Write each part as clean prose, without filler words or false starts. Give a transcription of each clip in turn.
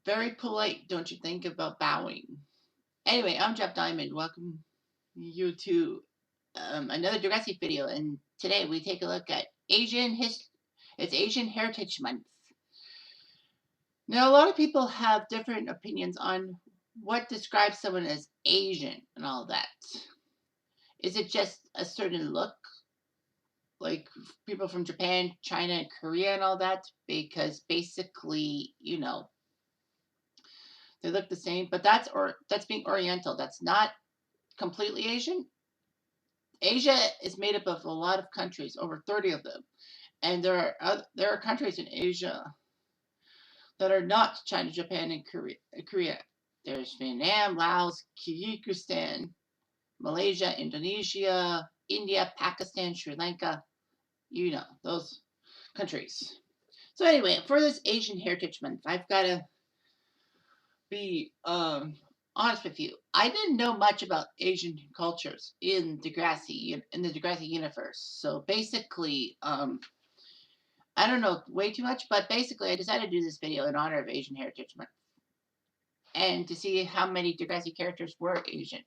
Very polite, don't you think, about bowing? Anyway, I'm Jeff Diamond. Welcome you to another Degrassi video, and today we take a look at It's Asian Heritage Month. Now, a lot of people have different opinions on what describes someone as Asian and all that. Is it just a certain look, like people from Japan, China, and Korea, and all that? Because basically, they look the same, but that's being Oriental. That's not completely Asian. Asia is made up of a lot of countries, over 30 of them, and there are countries in Asia that are not China, Japan, and Korea. There's Vietnam, Laos, Kyrgyzstan, Malaysia, Indonesia, India, Pakistan, Sri Lanka. Those countries. So anyway, for this Asian Heritage Month, I've got to be honest with you. I didn't know much about Asian cultures in the Degrassi universe. So basically, I don't know way too much, but basically, I decided to do this video in honor of Asian Heritage Month and to see how many Degrassi characters were Asian.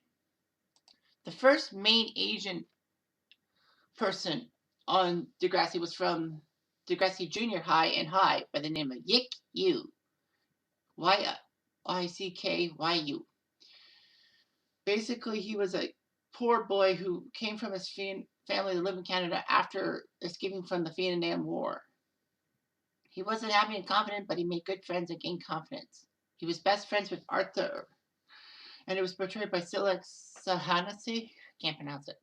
The first main Asian person on Degrassi was from Degrassi Junior High and High by the name of Yick Yu. Yickyu. Basically, he was a poor boy who came from his family to live in Canada after escaping from the Vietnam War. He wasn't happy and confident, but he made good friends and gained confidence. He was best friends with Arthur, and it was portrayed by Silek Sahanasi. Can't pronounce it.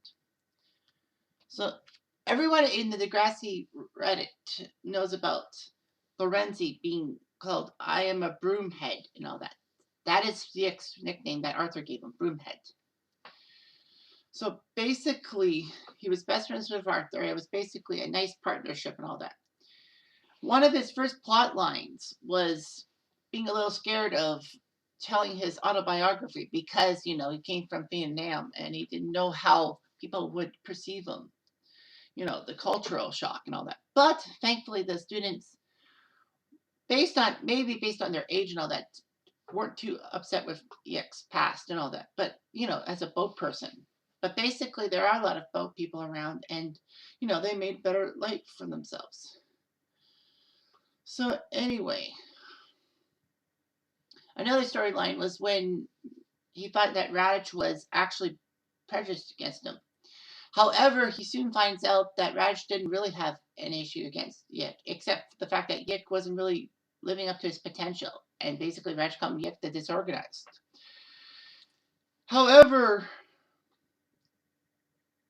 So everyone in the Degrassi Reddit knows about Lorenzi being called I am a broomhead and all that. That is the nickname that Arthur gave him, broomhead. So basically, he was best friends with Arthur. It was basically a nice partnership and all that. One of his first plot lines was being a little scared of telling his autobiography because, he came from Vietnam and he didn't know how people would perceive him, the cultural shock and all that. But thankfully, the students, based on their age and all that, weren't too upset with Yick's past and all that. But, as a boat person. But basically, there are a lot of boat people around and, they made better life for themselves. So anyway, another storyline was when he thought that Radish was actually prejudiced against him. However, he soon finds out that Radish didn't really have an issue against Yick, except the fact that Yick wasn't really living up to his potential. And basically, Radish called Yick the disorganized. However,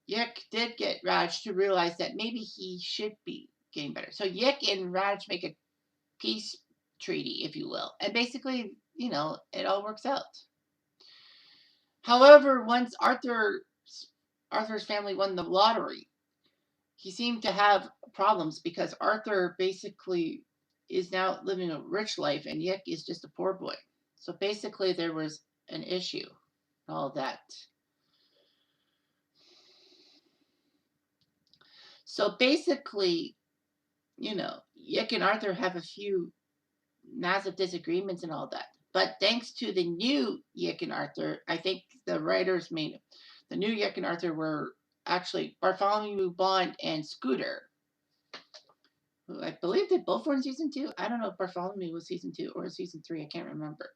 Yick did get Radish to realize that maybe he should be getting better. So Yick and Radish make a peace treaty, if you will. And basically, it all works out. However, once Arthur's family won the lottery, he seemed to have problems because Arthur basically is now living a rich life and Yick is just a poor boy. So basically there was an issue, all that. So basically, Yick and Arthur have a few massive disagreements and all that. But thanks to the new Yick and Arthur, I think the writers made the new Yick and Arthur were actually Bartholomew Bond and Scooter, who I believe they both were in season 2. I don't know if Bartholomew was season 2 or season 3. I can't remember.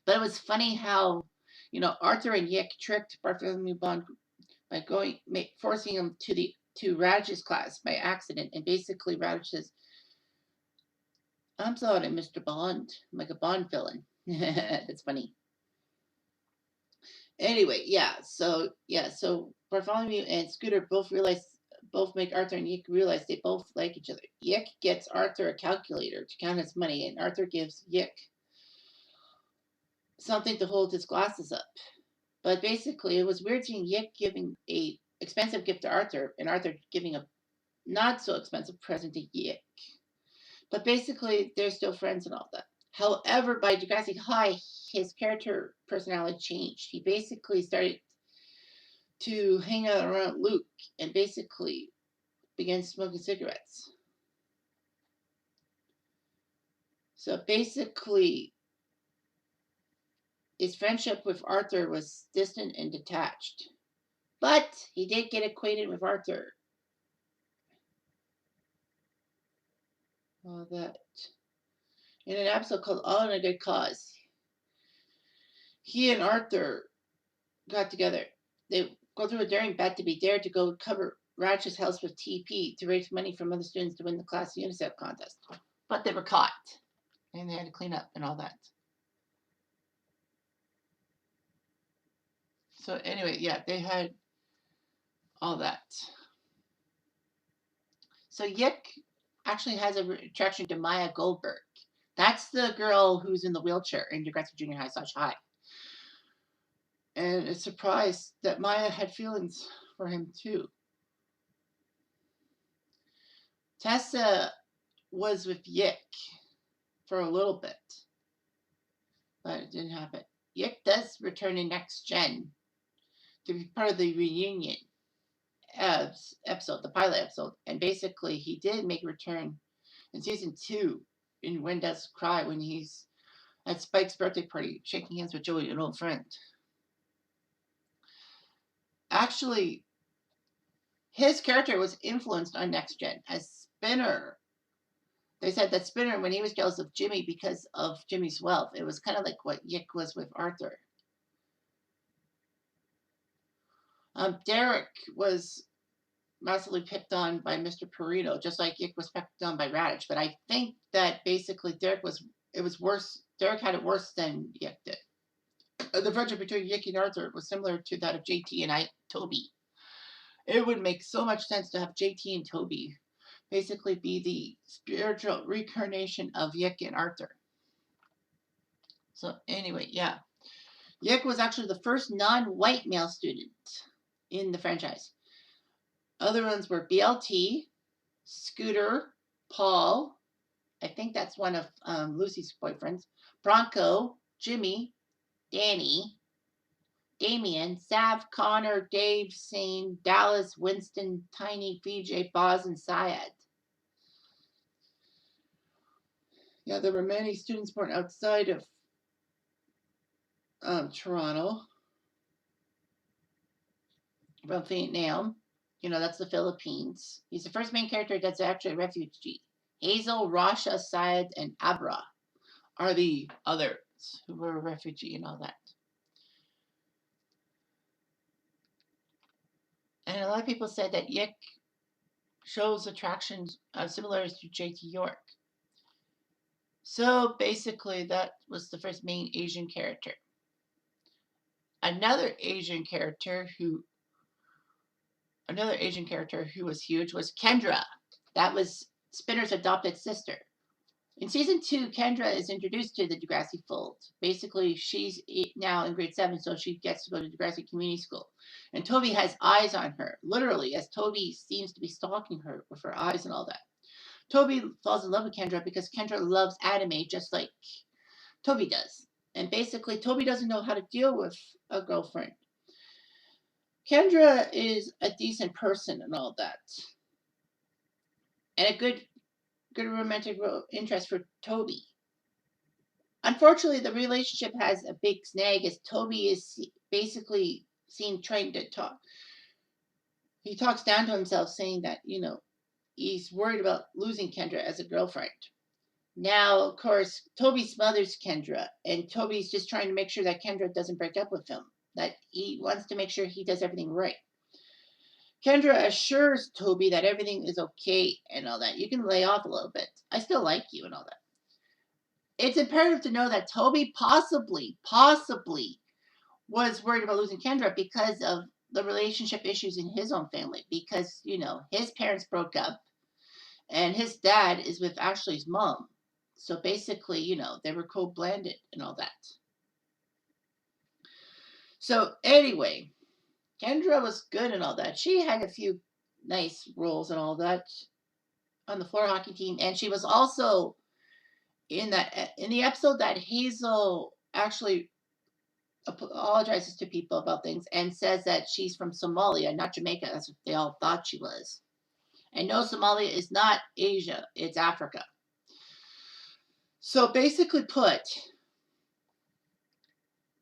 But it was funny how, Arthur and Yick tricked Bartholomew Bond by forcing him to Radish's class by accident, and basically Radish says, "I'm sorry, Mr. Bond," like a Bond villain. That's funny. Anyway, so Bartholomew and Scooter both make Arthur and Yick realize they both like each other. Yick gets Arthur a calculator to count his money, and Arthur gives Yick something to hold his glasses up. But basically, it was weird seeing Yick giving a expensive gift to Arthur, and Arthur giving a not so expensive present to Yick. But basically, they're still friends and all that. However, by Degrassi High, his character personality changed. He basically started to hang out around Luke and basically began smoking cigarettes. So basically, his friendship with Arthur was distant and detached. But he did get acquainted with Arthur. All that. In an episode called All in a Good Cause, he and Arthur got together. They go through a daring bet to be dared to go cover Ratchet's house with TP to raise money from other students to win the class UNICEF contest. But they were caught. And they had to clean up and all that. So anyway, yeah, they had all that. So Yik actually has a attraction to Maya Goldberg. That's the girl who's in the wheelchair in Degrassi Junior High/High. And it's surprised that Maya had feelings for him too. Tessa was with Yik for a little bit, but it didn't happen. Yik does return in Next Gen to be part of the reunion episode, the pilot episode, and basically he did make a return in season 2 in When Does Cry when he's at Spike's birthday party shaking hands with Joey, an old friend. Actually, his character was influenced on Next Gen as Spinner. They said that Spinner, when he was jealous of Jimmy because of Jimmy's wealth, it was kind of like what Yik was with Arthur. Derek was massively picked on by Mr. Perito, just like Yik was picked on by Radish. But I think that basically it was worse. Derek had it worse than Yik did. The friendship between Yik and Arthur was similar to that of JT and Toby. It would make so much sense to have JT and Toby basically be the spiritual reincarnation of Yik and Arthur. So anyway, yeah. Yik was actually the first non-white male student in the franchise. Other ones were BLT, Scooter, Paul, I think that's one of Lucy's boyfriends, Bronco, Jimmy, Danny, Damien, Sav, Connor, Dave, Sane, Dallas, Winston, Tiny, VJ, Boz, and Syed. Yeah, there were many students born outside of Toronto. From Vietnam. That's the Philippines. He's the first main character that's actually a refugee. Hazel, Rasha, Syed, and Abra are the others who were a refugee and all that. And a lot of people said that Yik shows attractions similar to J.T. York. So basically, that was the first main Asian character. Another Asian character who was huge was Kendra. That was Spinner's adopted sister. In season 2, Kendra is introduced to the Degrassi fold. Basically, she's now in grade 7, so she gets to go to Degrassi Community School. And Toby has eyes on her, literally, as Toby seems to be stalking her with her eyes and all that. Toby falls in love with Kendra because Kendra loves anime just like Toby does. And basically, Toby doesn't know how to deal with a girlfriend. Kendra is a decent person and all that. And a good romantic interest for Toby. Unfortunately, the relationship has a big snag as Toby is basically seen trying to talk. He talks down to himself saying that, he's worried about losing Kendra as a girlfriend. Now, of course, Toby smothers Kendra, and Toby's just trying to make sure that Kendra doesn't break up with him, that he wants to make sure he does everything right. Kendra assures Toby that everything is okay and all that. You can lay off a little bit. I still like you and all that. It's imperative to know that Toby possibly was worried about losing Kendra because of the relationship issues in his own family. Because, his parents broke up and his dad is with Ashley's mom. So basically, they were co-blended and all that. So anyway, Kendra was good and all that. She had a few nice roles and all that on the floor hockey team. And she was also in the episode that Hazel actually apologizes to people about things and says that she's from Somalia, not Jamaica. That's what they all thought she was. And no, Somalia is not Asia. It's Africa. So basically put,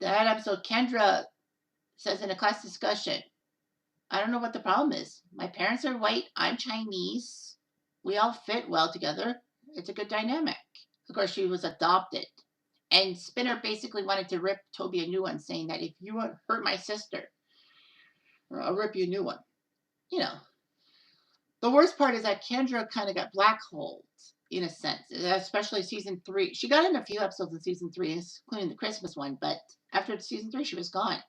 that episode, Kendra says in a class discussion, I don't know what the problem is. My parents are white. I'm Chinese. We all fit well together. It's a good dynamic. Of course, she was adopted. And Spinner basically wanted to rip Toby a new one, saying that if you hurt my sister, I'll rip you a new one. You know, the worst part is that Kendra kind of got blackholed in a sense, especially season 3. She got in a few episodes in season 3, including the Christmas one, but after season 3, she was gone.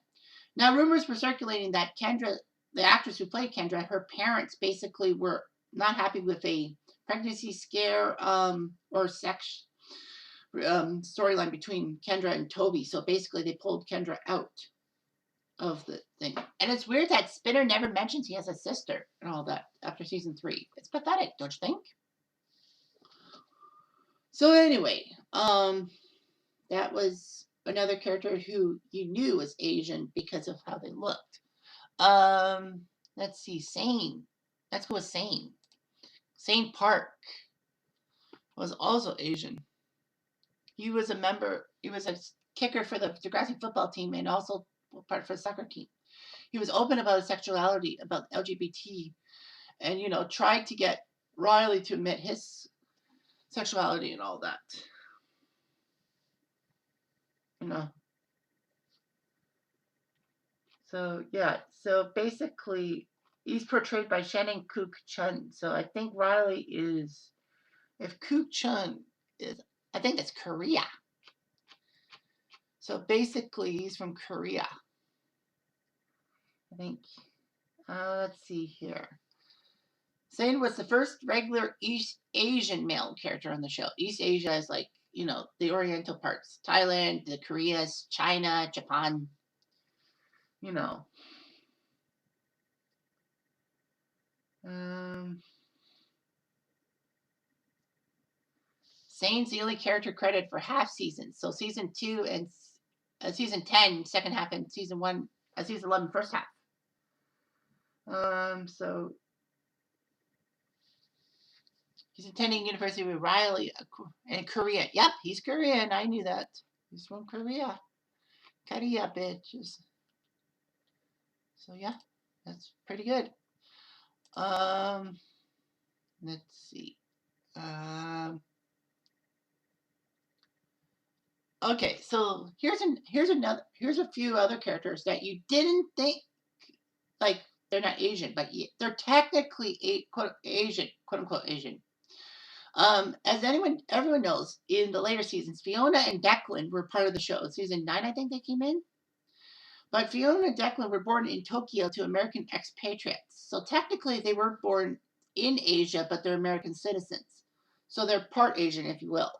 Now, rumors were circulating that Kendra, the actress who played Kendra, her parents basically were not happy with a pregnancy scare or sex storyline between Kendra and Toby. So basically, they pulled Kendra out of the thing. And it's weird that Spinner never mentions he has a sister and all that after season 3. It's pathetic, don't you think? So anyway, that was another character who you knew was Asian because of how they looked. Let's see, Sane. Let's go with Sane. Sane Park was also Asian. He was a member. He was a kicker for the Degrassi football team and also part for the soccer team. He was open about his sexuality, about LGBT, and tried to get Riley to admit his sexuality and all that. So yeah. So basically, he's portrayed by Shannon Kook Chun. So I think Riley is. If Kook Chun is, I think it's Korea. So basically, he's from Korea. I think. Let's see here. Sane was the first regular East Asian male character on the show. East Asia is like, the Oriental parts. Thailand, the Koreas, China, Japan. Sane's the only character credited for half seasons. So season 2 and season 10, second half, and season 1, season 11, first half. So he's attending university with Riley in Korea. Yep, he's Korean. I knew that. He's from Korea. Korea, bitches. So yeah, that's pretty good. Let's see. Okay, so here's a few other characters that you didn't think, like, they're not Asian, but they're technically quote unquote Asian. As everyone knows, in the later seasons, Fiona and Declan were part of the show. Season 9, I think they came in. But Fiona and Declan were born in Tokyo to American expatriates. So technically, they were born in Asia, but they're American citizens. So they're part Asian, if you will,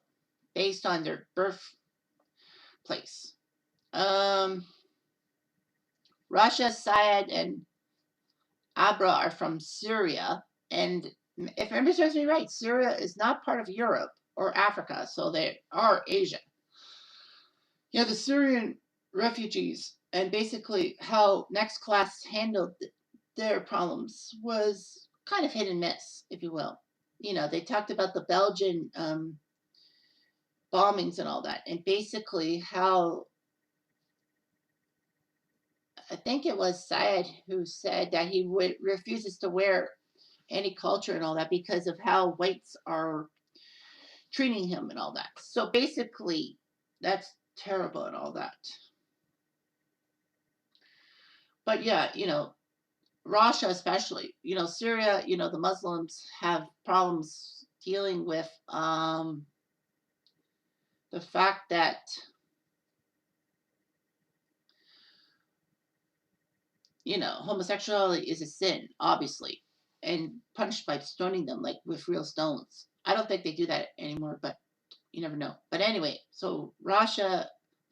based on their birthplace. Rasha, Syed, and Abra are from Syria. And if memory serves me right, Syria is not part of Europe or Africa, so they are Asia. Yeah, the Syrian refugees and basically how Next Class handled their problems was kind of hit and miss, if you will. They talked about the Belgian bombings and all that, and basically how I think it was Syed who said that he refuses to wear any culture and all that because of how whites are treating him and all that. So basically, that's terrible and all that. But yeah, Russia especially, Syria, the Muslims have problems dealing with the fact that homosexuality is a sin, obviously, and punished by stoning them like with real stones. I don't think they do that anymore, but you never know. But anyway, so Russia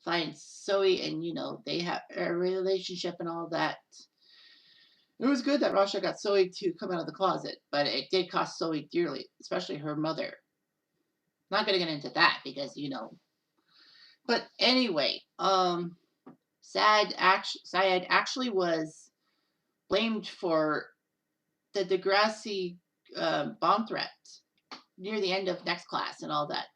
finds Zoe, and they have a relationship and all that. It was good that Russia got Zoe to come out of the closet, but it did cost Zoe dearly, especially her mother. Not going to get into that because But anyway, Syed actually was blamed for the Degrassi bomb threat near the end of Next Class and all that.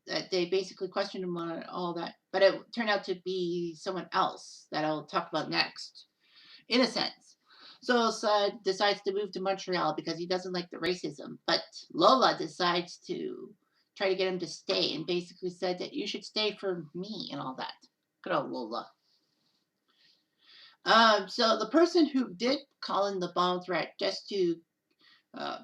that they basically questioned him on all that, but it turned out to be someone else that I'll talk about next, in a sense. So Sud decides to move to Montreal because he doesn't like the racism, but Lola decides to try to get him to stay and basically said that you should stay for me and all that. Good old Lola. So the person who did call in the bomb threat just to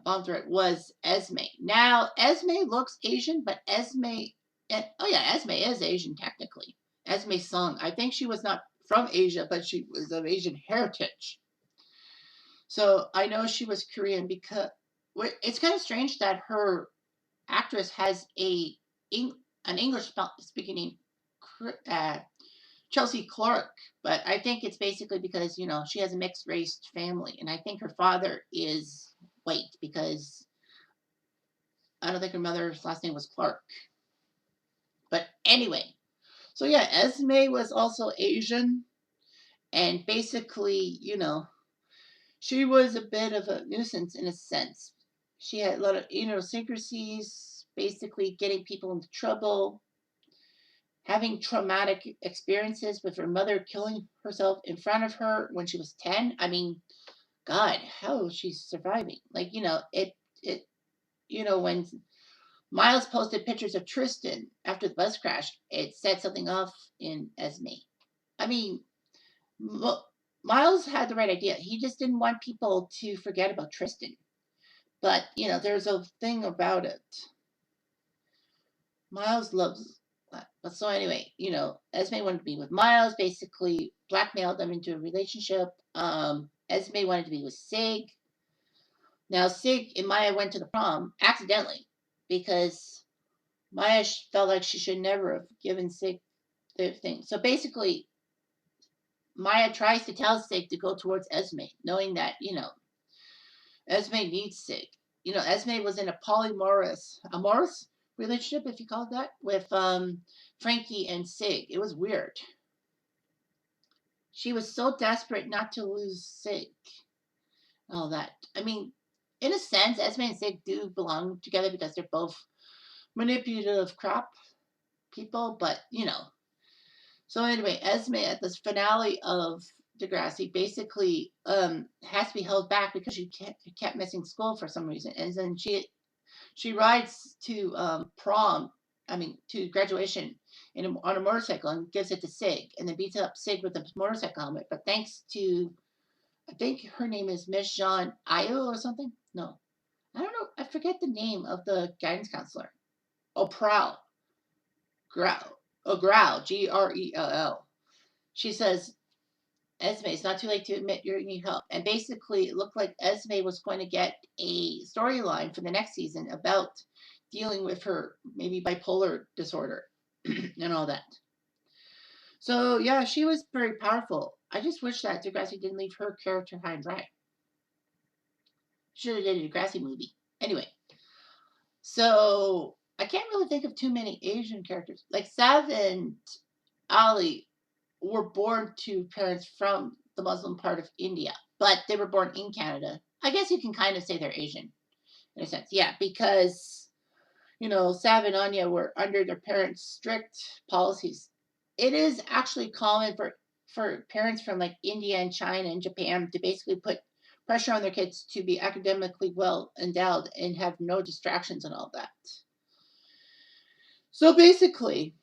bomb threat was Esme. Now Esme looks Asian, but Esme, oh yeah, Esme is Asian technically. Esme Sung. I think she was not from Asia, but she was of Asian heritage. So I know she was Korean because it's kind of strange that her actress has an English speaking name, uh, Chelsea Clark, but I think it's basically because she has a mixed race family, and I think her father is white because I don't think her mother's last name was Clark. But anyway, so yeah, Esme was also Asian, and basically, she was a bit of a nuisance in a sense. She had a lot of idiosyncrasies, basically getting people into trouble, having traumatic experiences with her mother killing herself in front of her when she was 10. I mean, God, how is she surviving? Like, when Miles posted pictures of Tristan after the bus crash, it set something off in Esme. I mean, Miles had the right idea. He just didn't want people to forget about Tristan. But, there's a thing about it. Miles loves that. But so anyway, Esme wanted to be with Miles, basically blackmailed them into a relationship. Esme wanted to be with Sig. Now, Sig and Maya went to the prom accidentally because Maya felt like she should never have given Sig the thing. So basically, Maya tries to tell Sig to go towards Esme, knowing that, Esme needs Sig. Esme was in a amorous relationship, if you call it that, with Frankie and Sig. It was weird. She was so desperate not to lose Sig. All that. I mean, in a sense, Esme and Sig do belong together because they're both manipulative crap people, but So anyway, Esme at the finale of Degrassi basically has to be held back because she kept missing school for some reason, and then she rides to prom. I mean, to graduation on a motorcycle and gives it to Sig, and then beats up Sig with a motorcycle helmet. But thanks to, I think her name is Miss Jean Ayo or something. No, I don't know. I forget the name of the guidance counselor. Oh, Prowl. Growl. Oh, Growl. Grell. She says, Esme, it's not too late to admit you need help. And basically, it looked like Esme was going to get a storyline for the next season about dealing with her maybe bipolar disorder and all that. So, yeah, she was very powerful. I just wish that Degrassi didn't leave her character high and dry. Should have did a Degrassi movie. Anyway, so I can't really think of too many Asian characters. Like Sav and Ali were born to parents from the Muslim part of India, but they were born in Canada. I guess you can kind of say they're Asian in a sense. Yeah, because, Sav and Anya were under their parents' strict policies. It is actually common for parents from like India and China and Japan to basically put pressure on their kids to be academically well endowed and have no distractions and all that. So basically,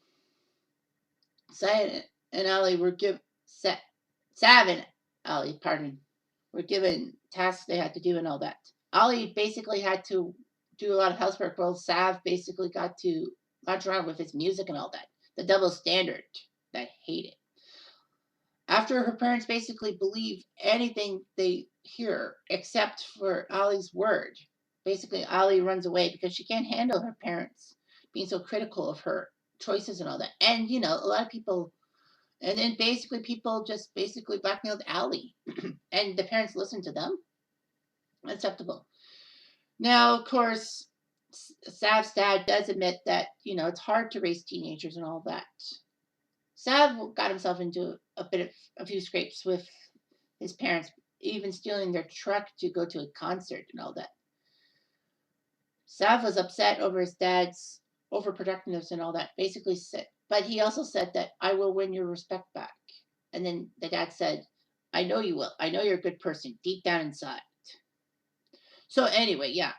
Sav and Ali were Sav and Ali, pardon, were given tasks they had to do and all that. Ali basically had to do a lot of housework, while Sav basically got to launch around with his music and all that. The double standard that I hate it. After her parents basically believe anything they hear except for Ali's word, basically Ali runs away because she can't handle her parents being so critical of her choices and all that. And a lot of people, and then basically people just basically blackmailed Ali, and the parents listened to them. Acceptable. Now, of course, Sav's dad does admit that it's hard to raise teenagers and all that. Sav got himself into a few scrapes with his parents, even stealing their truck to go to a concert and all that. Sav was upset over his dad's overprotectiveness and all that. Basically said, but he also said that I will win your respect back. And then the dad said, I know you will. I know you're a good person deep down inside. So anyway, yeah.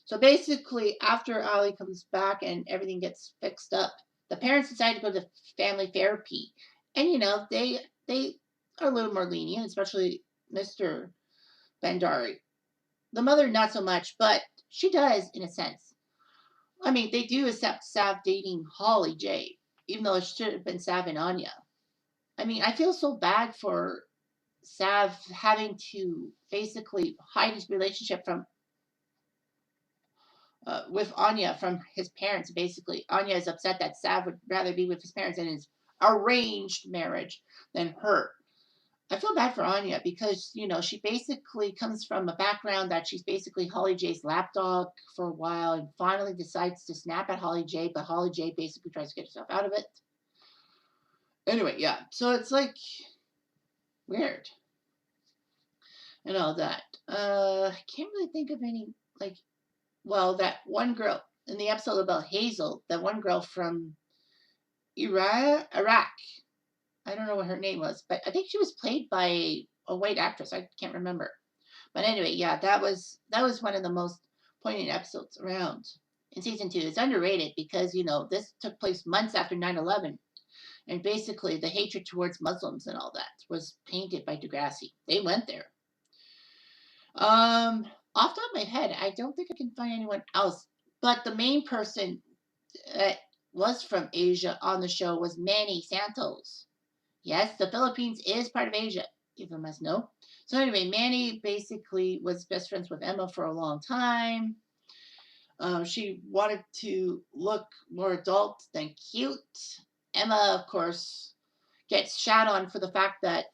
So basically, after Ali comes back and everything gets fixed up, the parents decide to go to family therapy, and they are a little more lenient, especially Mr. Bandari. The mother, not so much, but she does in a sense. I mean, they do accept Sav dating Holly J, even though it should have been Sav and Anya. I mean, I feel so bad for Sav having to basically hide his relationship from with Anya from his parents. Basically, Anya is upset that Sav would rather be with his parents in his arranged marriage than her. I feel bad for Anya because she basically comes from a background that she's basically Holly J's lapdog for a while, and finally decides to snap at Holly J, but Holly J basically tries to get herself out of it. Anyway, yeah. So it's like weird and all that. I can't really think of any like. Well, that one girl in the episode about Hazel, that one girl from Iraq. I don't know what her name was, but I think she was played by a white actress. I can't remember. But anyway, yeah, that was one of the most poignant episodes around in season 2. It's underrated because this took place months after 9/11, and basically the hatred towards Muslims and all that was painted by Degrassi. They went there. Off the top of my head, I don't think I can find anyone else. But the main person that was from Asia on the show was Manny Santos. Yes, the Philippines is part of Asia, if you must know. So anyway, Manny basically was best friends with Emma for a long time. She wanted to look more adult than cute. Emma, of course, gets shat on for the fact that,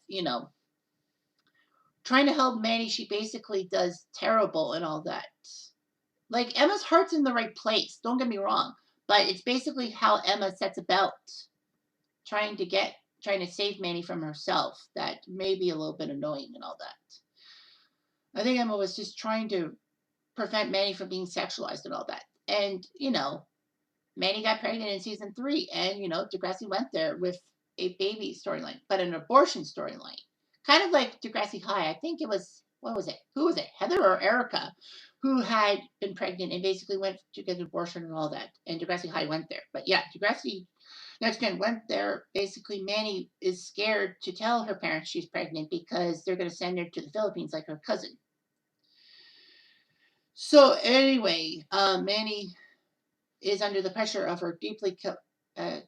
trying to help Manny, she basically does terrible and all that. Like, Emma's heart's in the right place, don't get me wrong, but it's basically how Emma sets about trying to save Manny from herself that may be a little bit annoying and all that. I think Emma was just trying to prevent Manny from being sexualized and all that. And, Manny got pregnant in season 3, and, Degrassi went there with a baby storyline, but an abortion storyline. Kind of like Degrassi High. I think it was, what was it? Who was it? Heather or Erica, who had been pregnant and basically went to get an abortion and all that. And Degrassi High went there. But yeah, Degrassi Next Gen went there. Basically, Manny is scared to tell her parents she's pregnant because they're going to send her to the Philippines like her cousin. So anyway, Manny is under the pressure of her deeply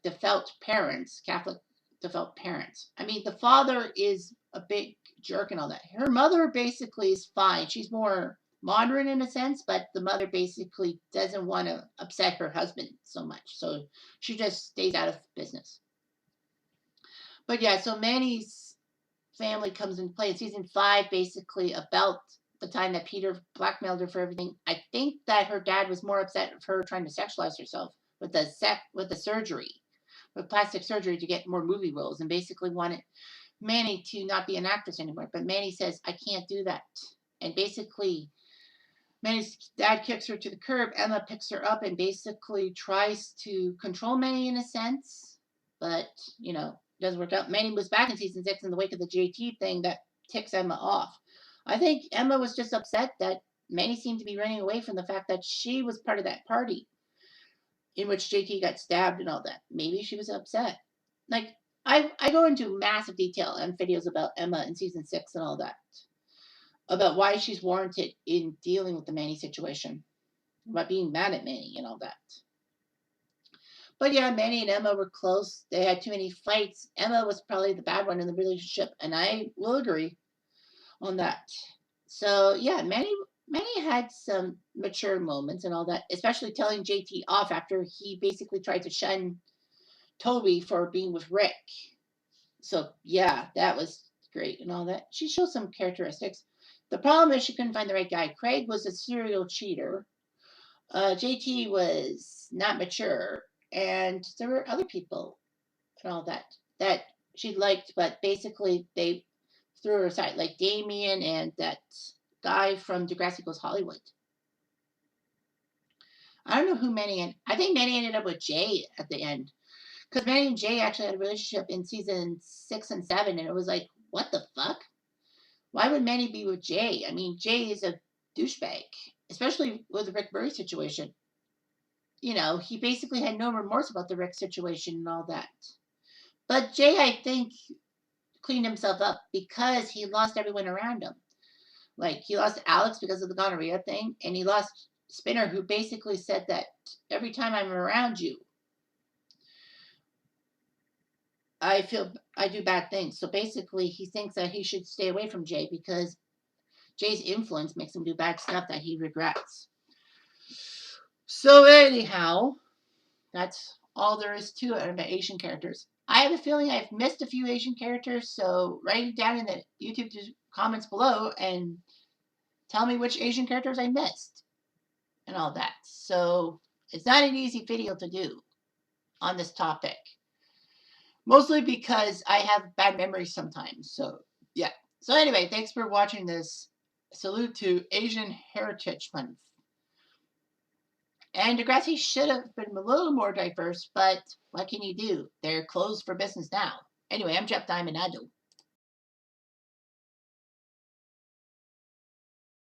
devout parents, Catholic devout parents. I mean, the father is a big jerk and all that. Her mother basically is fine. She's more modern in a sense, but the mother basically doesn't want to upset her husband so much. So she just stays out of business. But yeah, so Manny's family comes into play in season 5, basically about the time that Peter blackmailed her for everything. I think that her dad was more upset of her trying to sexualize herself with the surgery, with plastic surgery to get more movie roles, and basically wanted Manny to not be an actress anymore. But Manny says, I can't do that. And basically, Manny's dad kicks her to the curb. Emma picks her up and basically tries to control Manny in a sense, but doesn't work out. Manny was back in season 6 in the wake of the JT thing that ticks Emma off. I think Emma was just upset that Manny seemed to be running away from the fact that she was part of that party in which JT got stabbed and all that. Maybe she was upset. Like, I go into massive detail on videos about Emma in season 6 and all that, about why she's warranted in dealing with the Manny situation, about being mad at Manny and all that. But yeah, Manny and Emma were close. They had too many fights. Emma was probably the bad one in the relationship, and I will agree on that. So yeah, Manny had some mature moments and all that, especially telling JT off after he basically tried to shun Toby for being with Rick. So yeah, that was great and all that. She shows some characteristics. The problem is she couldn't find the right guy. Craig was a serial cheater. JT was not mature, and there were other people and all that she liked, but basically they threw her aside, like Damien and that guy from Degrassi Goes Hollywood. I don't know who Manny and I think Manny ended up with Jay at the end. Because Manny and Jay actually had a relationship in season 6 and 7, and it was like, what the fuck? Why would Manny be with Jay? I mean, Jay is a douchebag, especially with the Rick Murray situation. You know, he basically had no remorse about the Rick situation and all that. But Jay, I think, cleaned himself up because he lost everyone around him. Like, he lost Alex because of the gonorrhea thing, and he lost Spinner, who basically said that every time I'm around you, I do bad things. So basically, he thinks that he should stay away from Jay because Jay's influence makes him do bad stuff that he regrets. So anyhow, that's all there is to it about Asian characters. I have a feeling I've missed a few Asian characters, so write it down in the YouTube comments below and tell me which Asian characters I missed and all that. So it's not an easy video to do on this topic. Mostly because I have bad memories sometimes. So, yeah. So, anyway, thanks for watching this. Salute to Asian Heritage Month. And Degrassi should have been a little more diverse, but what can you do? They're closed for business now. Anyway, I'm Jeff Diamond. I do.